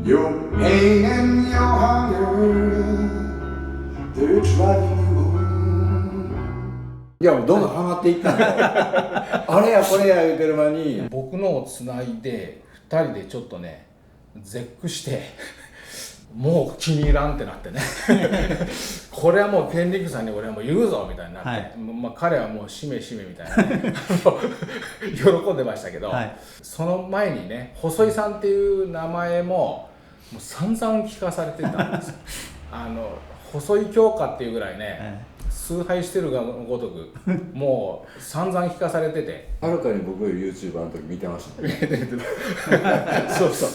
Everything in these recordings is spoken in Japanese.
Your pain and your hunger, they're driving you home. いやもうどんどんハマっていったんだあれやこれや言うてる間に僕のをつないで2人でちょっとね絶句してもう気に入らんってなってねこれはもうケンリックさんに俺はもう言うぞみたいになって、はい、まあ、彼はもうしめしめみたいな、ね、喜んでましたけど、はい、その前にね細井さんっていう名前も散々聞かされてたんですよ細井京香っていうぐらいね、崇拝してるがごとくもう散々聞かされててはるかに僕より YouTuber の時見てましたねそうそう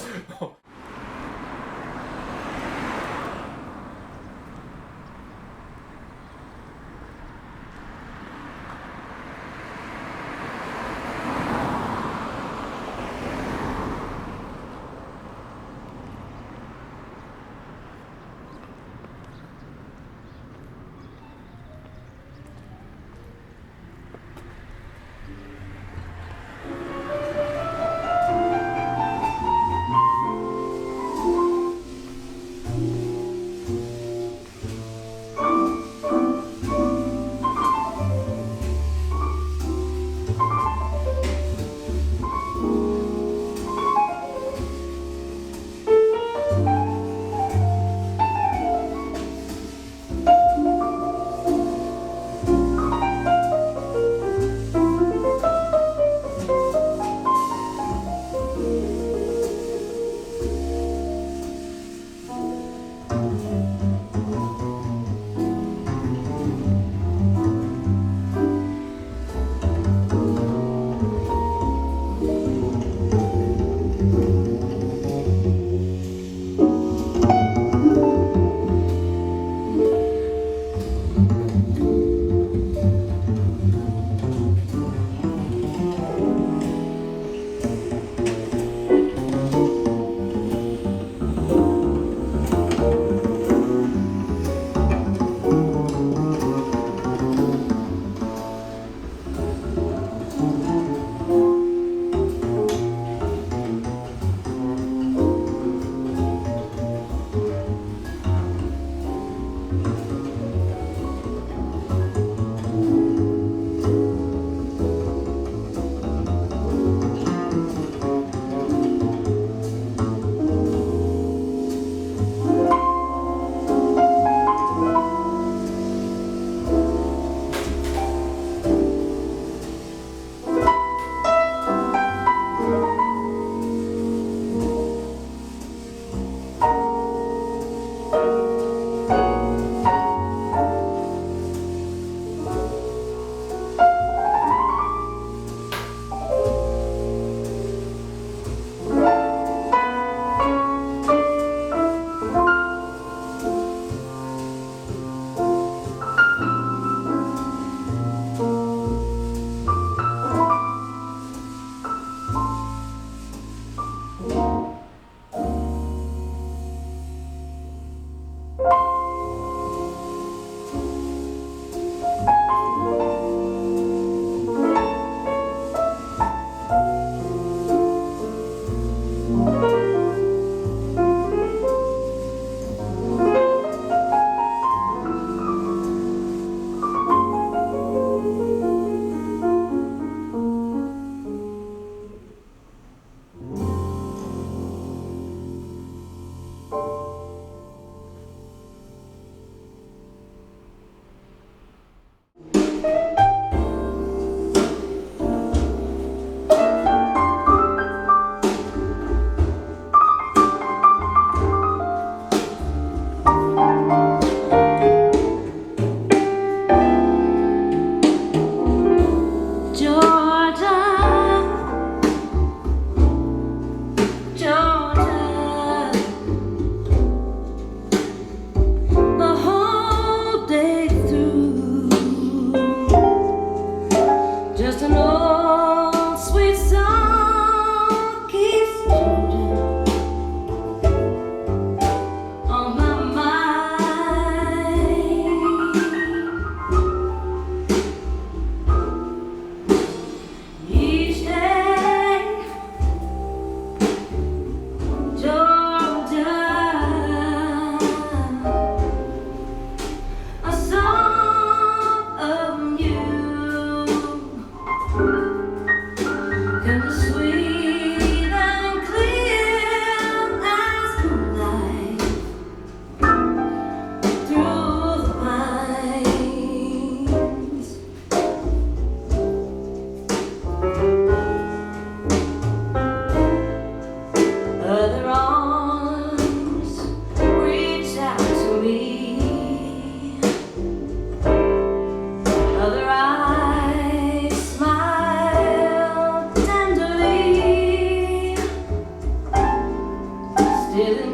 still in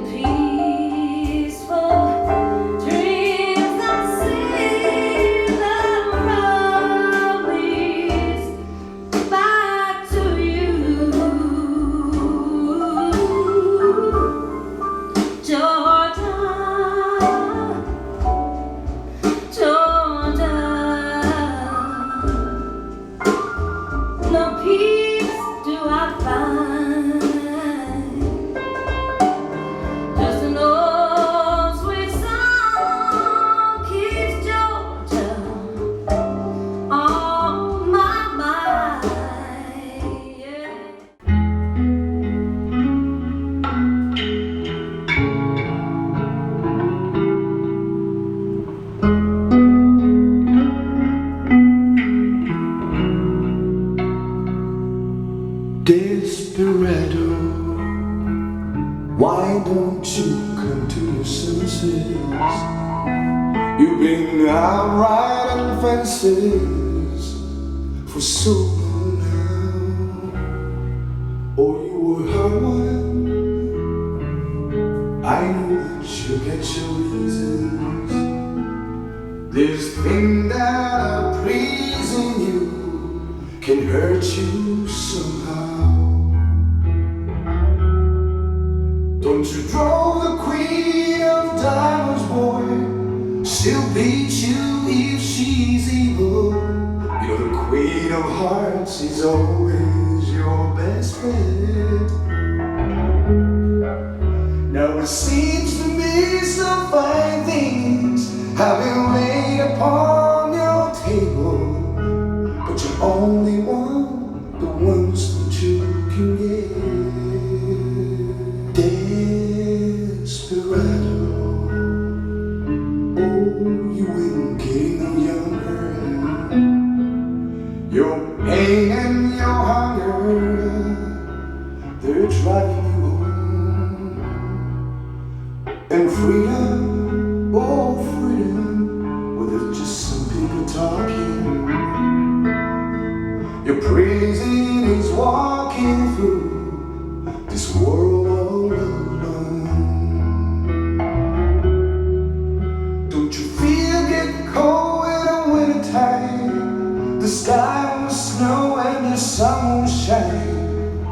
peaceful dreams I see them promise back to you, Georgia, Georgia. No peace do I find, just an old sweet song keeps Georgia on my mind. Yeah. Desperado, why don't you come to your senses? You've been out riding fences for so long now. Oh, you were hurt one. I know that you get your reasons. This thing that are pleasing you can hurt you somehow. Don't you draw the queen of diamonds, boy? She'll beat you if she's evil. You know the queen of hearts is always your best friend. Now it seems to me some fine things have been laid upon your table, but you only want the ones that you can get. Desperado, oh, you ain't getting no younger. Your pain and your hunger, they're driving you home. And freedom, oh freedom, well there's just some people talking. Your prison is walking through this world all alone. Don't you feel getting cold in the wintertime? The sky will snow and the sun will shine.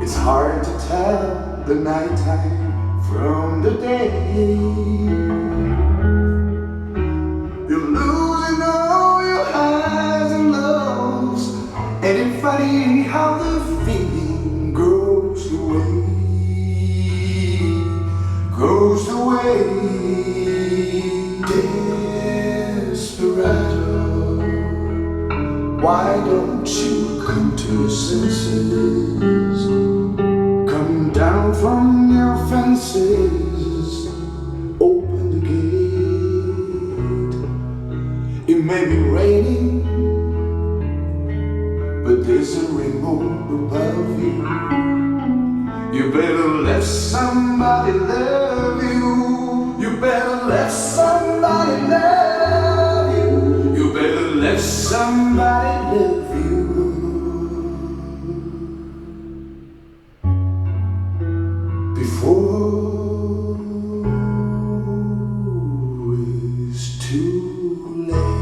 It's hard to tell the nighttime from the day. You're losing all your highs and lows, and it's funny how the feeling goes away, goes away. Desperado, why don't you come to your senses? Come down from your fences, open the gate. It may be raining, but there's a rainbow above you. You better let somebody love you. You better let somebody love you. You better let somebody love you. Before it's too late.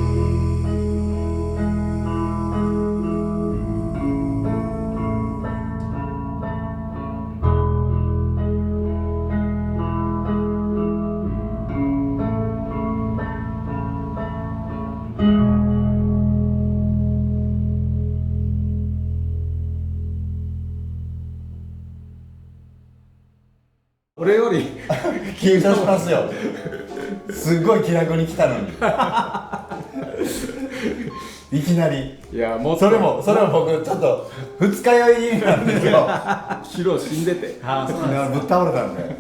俺より緊張しますよ。すっごい気楽に来たのにいきなり。いやもっとそれも僕ちょっと二日酔いなんですよ。ヒロ死んでてぶっ倒れたんで。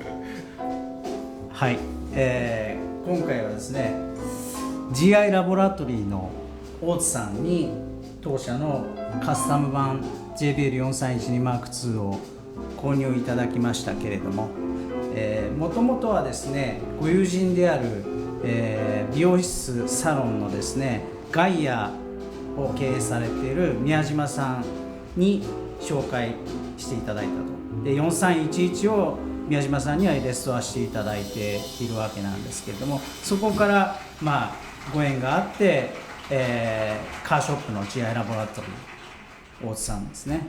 はい、今回はですね GI ラボラトリーの大津さんに当社のカスタム版 JBL4312M2 を購入いただきましたけれども、もともとはですねご友人である、美容室サロンのですねガイアを経営されている宮島さんに紹介していただいたと。で4311を宮島さんにはレストアしていただいているわけなんですけれども、そこからまあご縁があって、カーショップの GI ラボラトリー大津さんですね、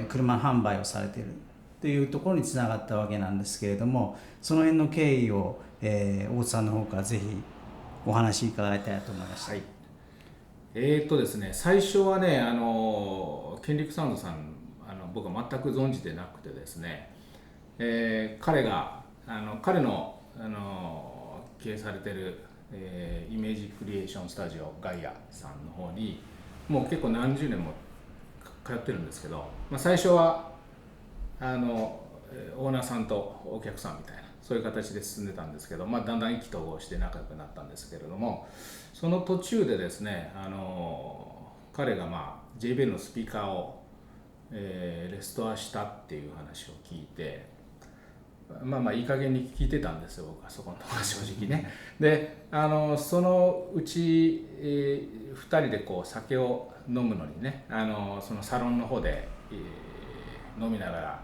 車販売をされているというところにつながったわけなんですけれども、その辺の経緯を、大津さんの方からぜひお話し伺いたいと思いました。はい。ですね、最初はね、ケンリックサウンドさん、僕は全く存じてなくてですね、彼が彼の、経営されてる、イメージクリエーションスタジオガイアさんの方にもう結構何十年も通ってるんですけど、最初はオーナーさんとお客さんみたいなそういう形で進んでたんですけど、だんだん意気投合して仲良くなったんですけれども、その途中でですね、彼がJBL のスピーカーを、レストアしたっていう話を聞いて、いい加減に聞いてたんですよ、僕はそこのところ正直ね。でそのうち、2人でこう酒を飲むのにね、そのサロンの方で、飲みながら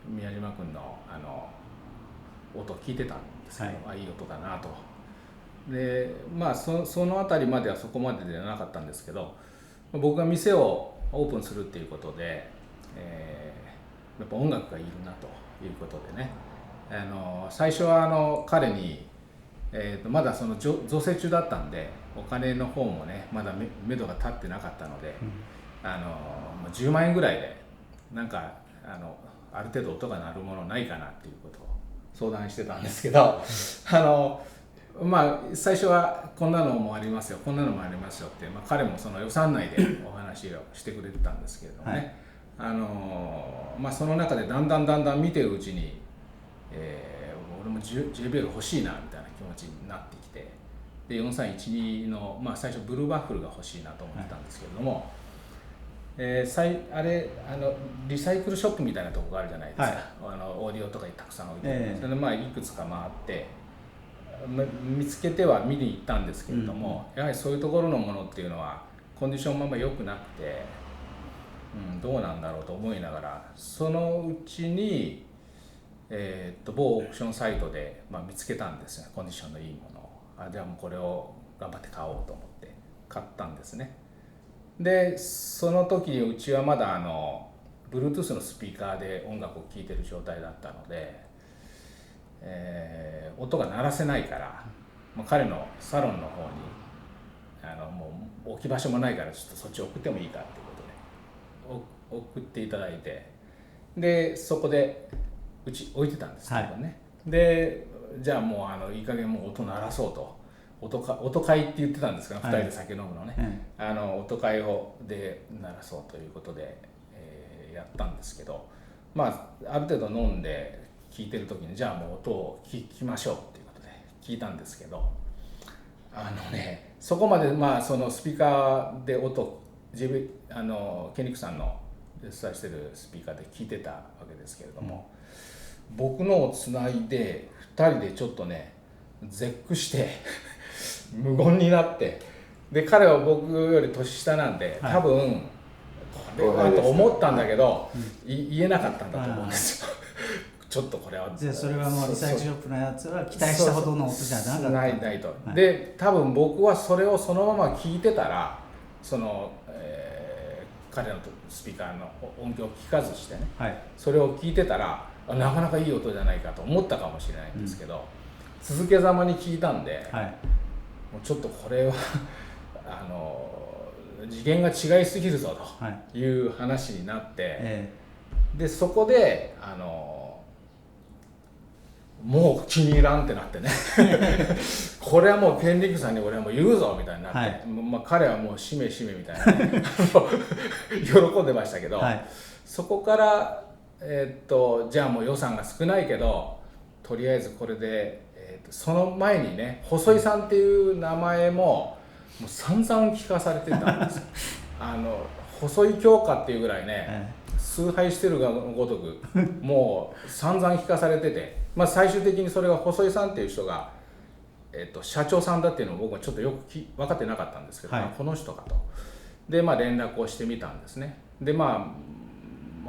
宮島君の音を聞いてたんですけど、いい音だなと。でその辺りまではそこまでではなかったんですけど、僕が店をオープンするっていうことで、やっぱ音楽がいるなということでね、最初は彼に、まだその造成中だったんで、お金の方もねまだ目処が立ってなかったので、10万円ぐらいでなんかある程度音が鳴るものないかなっていうことを相談してたんですけど最初はこんなのもありますよ、こんなのもありますよって、彼もその予算内でお話をしてくれてたんですけれどもね、その中でだんだん見てるうちに、俺も JBL 欲しいなみたいな気持ちになってきて、で4312の、最初ブルーバッフルが欲しいなと思ってたんですけれども、あれリサイクルショップみたいなところがあるじゃないですか、オーディオとかにたくさん置いてる、それでいくつか回って見つけては見に行ったんですけれども、やはりそういうところのものっていうのはコンディション良くなくて、どうなんだろうと思いながら、そのうちに、某オークションサイトで、見つけたんですよ、コンディションのいいものを。じゃあもうこれを頑張って買おうと思って買ったんですね。でその時にうちはまだBluetooth のスピーカーで音楽を聴いてる状態だったので、音が鳴らせないから、彼のサロンの方にもう置き場所もないからちょっとそっち送ってもいいかっていうことで送っていただいて、でそこでうち置いてたんですけどね、でじゃあもういい加減もう音鳴らそうと、音会って言ってたんですが、2人で酒飲むのね、音会で鳴らそうということで、やったんですけど、ある程度飲んで聴いてる時にじゃあもう音を聞きましょうっていうことで聞いたんですけど、そこまでそのスピーカーで音ケンリックさんのレストアしてるスピーカーで聞いてたわけですけれども、僕のをつないで2人でちょっとね絶句して無言になって、で彼は僕より年下なんで、多分これはと思ったんだけど、言えなかったんだと思うんですよ。ちょっとこれはじゃあそれはもうリサイクルショップのやつは期待したほどの音じゃなかった。ないと、で多分僕はそれをそのまま聞いてたら彼のスピーカーの音響を聞かずしてね、それを聞いてたらなかなかいい音じゃないかと思ったかもしれないんですけど、続けざまに聞いたんで、もうちょっとこれは次元が違いすぎるぞという話になって、でそこでもう気に入らんってなってねこれはもうケンリックさんに俺はもう言うぞみたいになって、彼はもうしめしめみたいな、ね、喜んでましたけど、そこからじゃあもう予算が少ないけどとりあえずこれで、その前にね細井さんっていう名前もう散々聞かされてたんですよ細井京香っていうぐらいね、崇拝してるがごとくもう散々聞かされてて、最終的にそれが細井さんっていう人が、社長さんだっていうのを僕はちょっとよく分かってなかったんですけど、この人かと。で連絡をしてみたんですね。で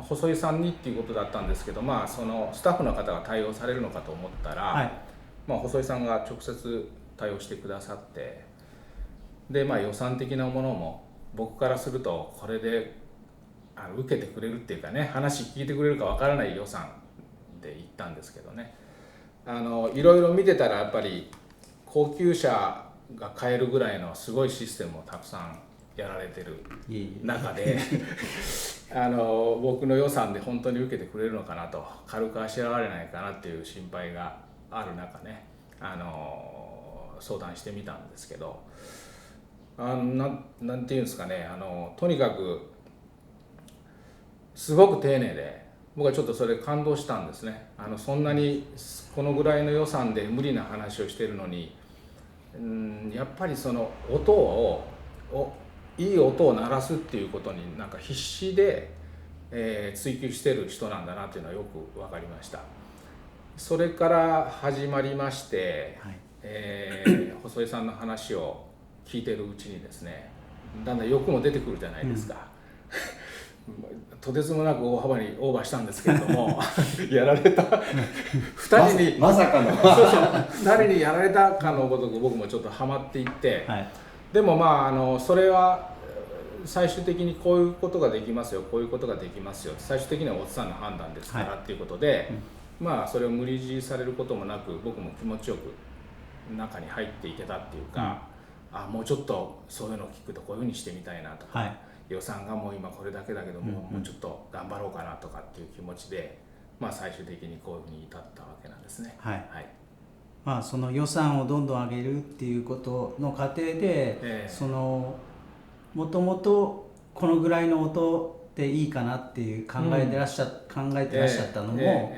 細井さんにっていうことだったんですけど、まあそのスタッフの方が対応されるのかと思ったら、はいまあ、細井さんが直接対応してくださって、でまあ予算的なものも僕からするとこれで受けてくれるっていうかね、話聞いてくれるかわからない予算で行ったんですけどね、いろいろ見てたらやっぱり高級車が買えるぐらいのすごいシステムをたくさんやられてる中で僕の予算で本当に受けてくれるのかなと、軽くあしらわれないかなっていう心配がある中ね、相談してみたんですけど、なんていうんですかね、とにかくすごく丁寧で、僕はちょっとそれ感動したんですね。そんなにこのぐらいの予算で無理な話をしてるのに、やっぱりその音をいい音を鳴らすっていうことになんか必死で、追求してる人なんだなっていうのはよく分かりました。それから始まりまして、はい細井さんの話を聞いてるうちにですね、だんだん欲も出てくるじゃないですか、とてつもなく大幅にオーバーしたんですけれどもやられた2人にまさかの2人にやられたかのごとく僕もちょっとハマっていって、はいでもまあそれは最終的にこういうことができますよ、こういうことができますよ、最終的にはおっさんの判断ですからっていうことで、まあそれを無理強いされることもなく、僕も気持ちよく中に入っていけたっていうか、もうちょっとそういうのを聞くとこういうふうにしてみたいなとか、予算がもう今これだけだけども、もうちょっと頑張ろうかなとかっていう気持ちで、まあ最終的にこういうふうに至ったわけなんですね。はいまあ、その予算をどんどん上げるっていうことの過程で、そのもともとこのぐらいの音でいいかなっていう考えてらっしゃったのも、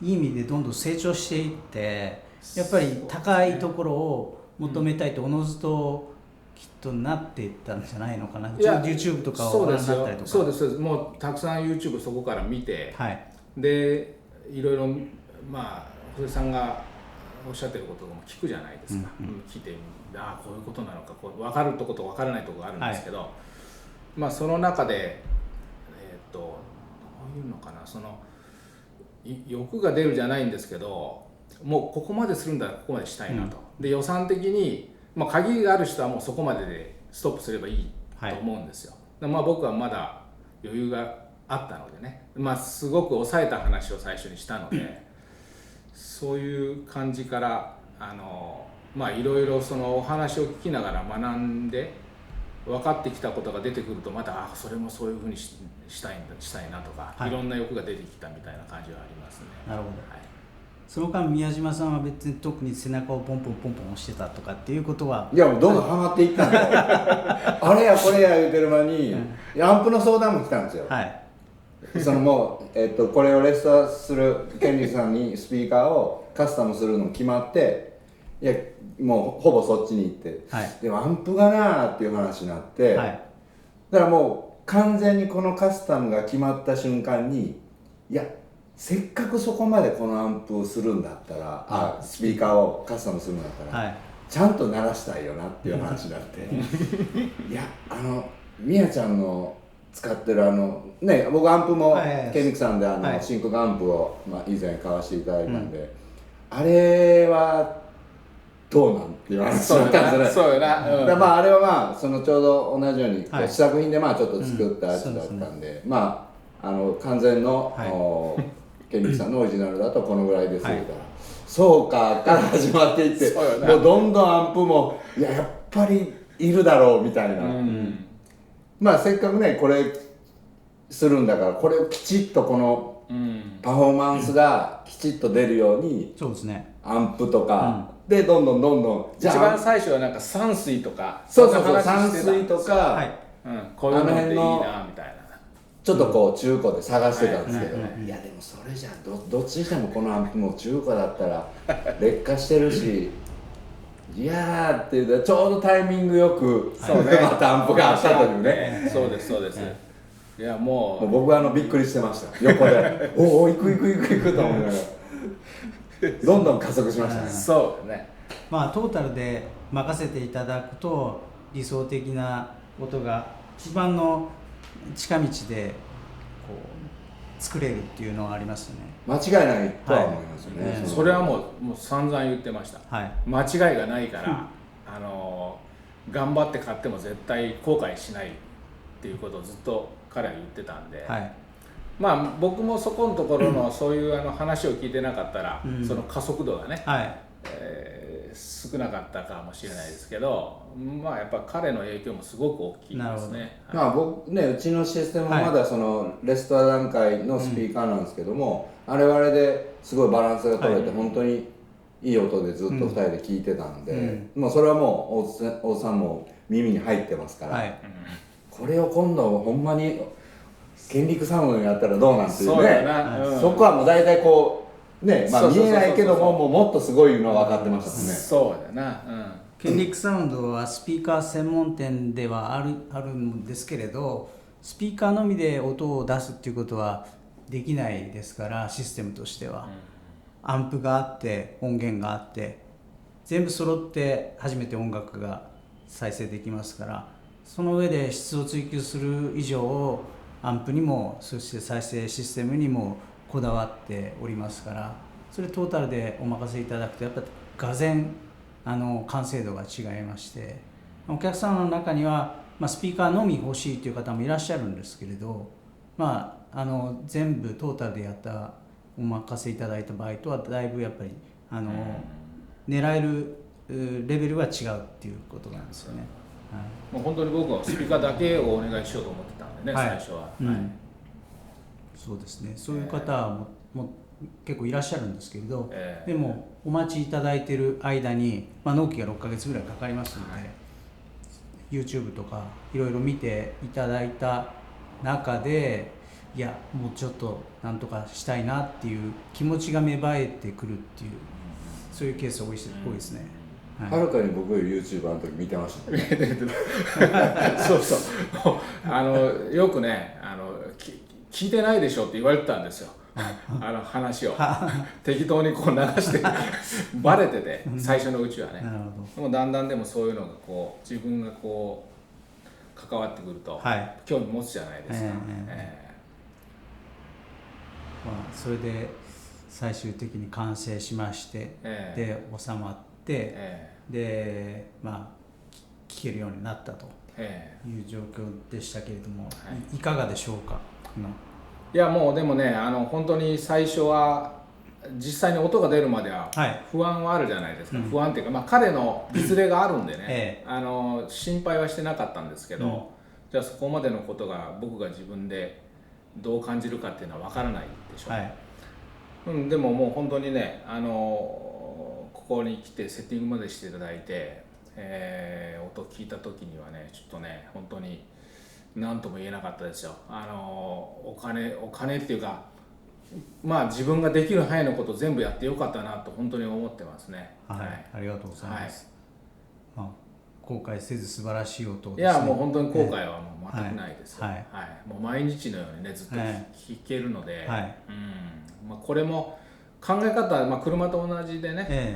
いい意味でどんどん成長していって、やっぱり高いところを求めたいとおのずときっとなっていったんじゃないのかな。YouTube とかをご覧になったりとか。そうですもうたくさん YouTube そこから見て、でいろいろまあ細井さんがおっしゃってることも聞くじゃないですか、聞いてこういうことなのか、こう分かるとこと分からないとこがあるんですけど、まあその中でどういうのかな、その欲が出るじゃないんですけど、もうここまでするんだらここまでしたいなと、で予算的に、まあ、限りがある人はもうそこまででストップすればいいと思うんですよ、まあ僕はまだ余裕があったのでね、まあすごく抑えた話を最初にしたのでそういう感じからまあいろいろそのお話を聞きながら学んで分かってきたことが出てくると、またそれもそういうふうにしたいなとか、いろんな欲が出てきたみたいな感じはありますね。なるほど、その間宮島さんは別に特に背中をポンポンポンポン押してたとかっていうことは、いやもうどんどんハマっていったんですよあれやこれや言うてる間に、アンプの相談も来たんですよ、そのもう、これをレストアするケンリーさんにスピーカーをカスタムするの決まって、いやもうほぼそっちに行って、でもアンプがなーっていう話になって、だからもう完全にこのカスタムが決まった瞬間に、いやせっかくそこまでこのアンプをするんだったら、スピーカーをカスタムするんだったら、ちゃんと鳴らしたいよなっていう話になっていやみやちゃんの使ってるね、僕アンプもケンリクさんで真空アンプを、以前買わせていただいたんで、あれはどうなんっていう話だったんですよね。そうよな、あれはまあそのちょうど同じように試作品でちょっと作ったやつだったんで、完全の、ケンリクさんのオリジナルだとこのぐらいですよ、そうかから始まっていってもうどんどんアンプもやっぱりいるだろうみたいな、せっかくねこれするんだからこれをきちっとこのパフォーマンスがきちっと出るように、アンプとか、でどんどん一番最初はなんか山水とか、そう山水とか、こういうのっていいなみたいな、ちょっとこう中古で探してたんですけど、いやでもそれじゃどっちにしてもこのアンプも中古だったら劣化してるしいやーっていうちょうどタイミングよくまたアンプがあったというね。そうですいやもう僕はびっくりしてました横でおお行くと思いながらどんどん加速しましたね。そうね、トータルで任せていただくと理想的な音が一番の近道でこ作れるっていうのはありますよね。間違いないとは思いますよね、はいそれはもう散々言ってました、はい間違いがないから頑張って買っても絶対後悔しないっていうことをずっと彼は言ってたんで、はいまあ僕もそこのところのそういう話を聞いてなかったら、その加速度がね、はい少なかったかもしれないですけど、まあやっぱ彼の影響もすごく大きいですね。まあ僕ね、うちのシステムはまだそのレストラン段階のスピーカーなんですけども、あれはあれですごいバランスが取れて、本当にいい音でずっと2人で聴いてたんで、もうそれはもう大津さんも耳に入ってますから、はいこれを今度ほんまにケンリックサウンドにやったらどうなんていうそうやね、な、そこはもう大体こうね、まあ見えないけども、もうもっとすごいのは分かってましたもんね。そうだな、ケンリックサウンドはスピーカー専門店ではあるんですけれど、スピーカーのみで音を出すっていうことはできないですから、システムとしては、アンプがあって音源があって全部揃って初めて音楽が再生できますから、その上で質を追求する以上アンプにもそして再生システムにもこだわっておりますから、それトータルでお任せいただくとやっぱがぜん完成度が違いまして、お客さんの中には、スピーカーのみ欲しいという方もいらっしゃるんですけれど、全部トータルでやったお任せいただいた場合とはだいぶやっぱり狙えるレベルは違うっていうことなんですよね。はい、もう本当に僕はスピーカーだけをお願いしようと思ってたんでね、はい最初は、そうですね、そういう方も結構いらっしゃるんですけれど、えでもお待ちいただいている間に、納期が6ヶ月ぐらいかかりますので、YouTube とかいろいろ見ていただいた中で、いやもうちょっとなんとかしたいなっていう気持ちが芽生えてくるっていう、そういうケースが多いですね。はるかに僕より YouTube あの時見てましたね。そうそうよくね聞いてないでしょって言われてたんですよ、話を適当にこう流してバレてて、最初のうちはね。なるほど。でもだんだんでもそういうのがこう自分がこう関わってくると、はい興味持つじゃないですか。それで最終的に完成しまして、で収まって、で聴けるようになったという状況でしたけれども、いかがでしょうか。いやもうでもね本当に最初は実際に音が出るまでは不安はあるじゃないですか、不安っていうか、彼の実例があるんでね、心配はしてなかったんですけど、じゃあそこまでのことが僕が自分でどう感じるかっていうのは分からないでしょ、でももう本当にねここに来てセッティングまでしていただいて、音を聞いた時にはねちょっとね本当に何とも言えなかったですよ。お金っていうか自分ができる範囲のことを全部やってよかったなと本当に思ってますね。ありがとうございます。後悔せず素晴らしい音をですね。いやもう本当に後悔はもう全くないですよ。もう毎日のようにねずっと聴けるので、これも考え方は車と同じでね、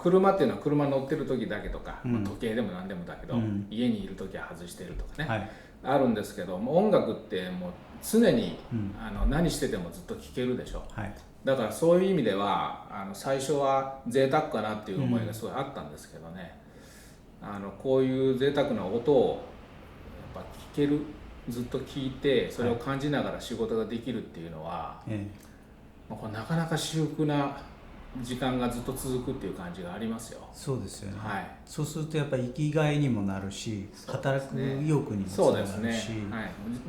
車っていうのは車乗ってる時だけとか、時計でも何でもだけど、家にいる時は外してるとかね、あるんですけども、音楽ってもう常に、何しててもずっと聴けるでしょ、だからそういう意味では最初は贅沢かなっていう思いがすごいあったんですけどね、こういう贅沢な音をやっぱ聴ける、ずっと聴いてそれを感じながら仕事ができるっていうのは、これなかなか至福な時間がずっと続くっていう感じがありますよ。そうですよね。そうするとやっぱり生きがいにもなるし、働く意欲にもつながるし、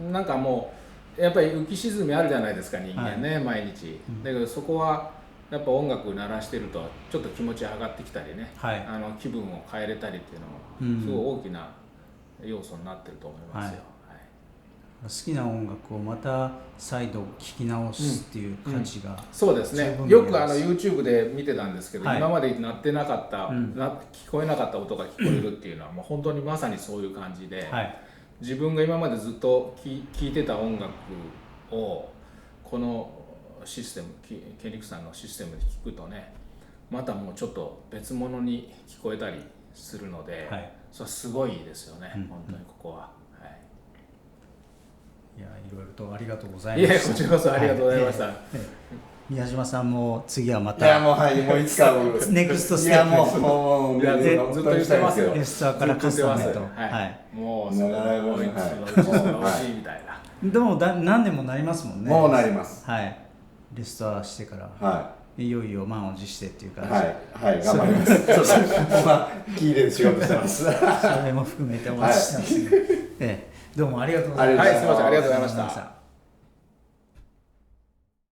なんかもうやっぱり浮き沈みあるじゃないですか人間ね、毎日。だけどそこはやっぱ音楽鳴らしてるとちょっと気持ち上がってきたりね、気分を変えれたりっていうのもすごい大きな要素になってると思いますよ。好きな音楽をまた再度聴き直すっていう価値が、そうですね。よくYouTube で見てたんですけど、今まで鳴ってなかった、聞こえなかった音が聞こえるっていうのはもう本当にまさにそういう感じで、自分が今までずっと聴いてた音楽をこのシステム、ケンリックさんのシステムで聴くとね、またもうちょっと別物に聞こえたりするので、それはすごいですよね、本当にここは。いや、いろいろとありがとうございました。いえ、こちらこそありがとうございました。宮島さんも次はまいやもうたはいもういつかネクストスいやテップもういやずっと本当にしたいんですけどゲストからカスタムへと。はい、はい。もうなかなかそのうちはいそのうちみたいな。でも何年もなりますもんね。もうなりますはい。レストアしてから、はいよいよ満を持してっていう感じ。はいはい頑張りますそうそう今キーで仕事してますそれも含めてお待ちしてます、ね。どうもありがとうございました。はい、すみません、ありがとうございました。